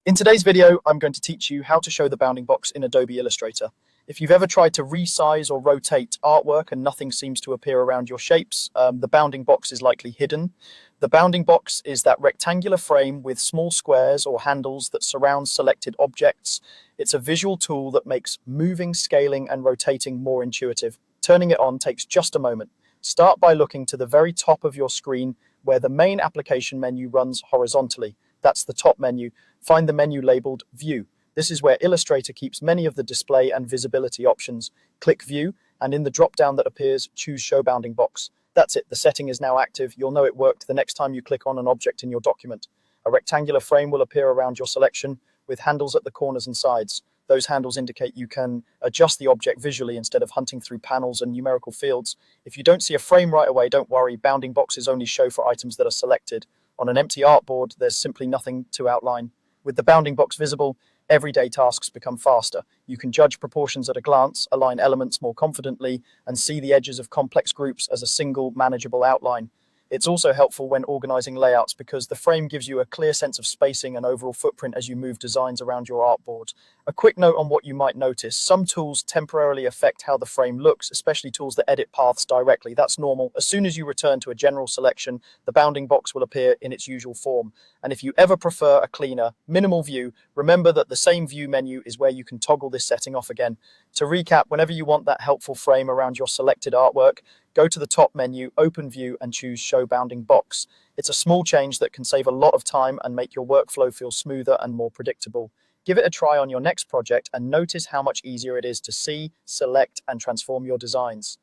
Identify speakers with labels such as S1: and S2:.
S1: In today's video, I'm going to teach you how to show the bounding box in Adobe Illustrator. If you've ever tried to resize or rotate artwork and nothing seems to appear around your shapes, the bounding box is likely hidden. The bounding box is that rectangular frame with small squares or handles that surround selected objects. It's a visual tool that makes moving, scaling, and rotating more intuitive. Turning it on takes just a moment. Start by looking to the very top of your screen where the main application menu runs horizontally. That's the top menu. Find the menu labeled View. This is where Illustrator keeps many of the display and visibility options. Click View, and in the drop-down that appears, choose Show Bounding Box. That's it, the setting is now active. You'll know it worked the next time you click on an object in your document. A rectangular frame will appear around your selection with handles at the corners and sides. Those handles indicate you can adjust the object visually instead of hunting through panels and numerical fields. If you don't see a frame right away, don't worry, bounding boxes only show for items that are selected. On an empty artboard, there's simply nothing to outline. With the bounding box visible, everyday tasks become faster. You can judge proportions at a glance, align elements more confidently, and see the edges of complex groups as a single manageable outline. It's also helpful when organizing layouts because the frame gives you a clear sense of spacing and overall footprint as you move designs around your artboard. A quick note on what you might notice. Some tools temporarily affect how the frame looks, especially tools that edit paths directly. That's normal. As soon as you return to a general selection, the bounding box will appear in its usual form. And if you ever prefer a cleaner, minimal view, remember that the same view menu is where you can toggle this setting off again. To recap, whenever you want that helpful frame around your selected artwork, go to the top menu, open View, and choose Show Bounding Box. It's a small change that can save a lot of time and make your workflow feel smoother and more predictable. Give it a try on your next project and notice how much easier it is to see, select, and transform your designs.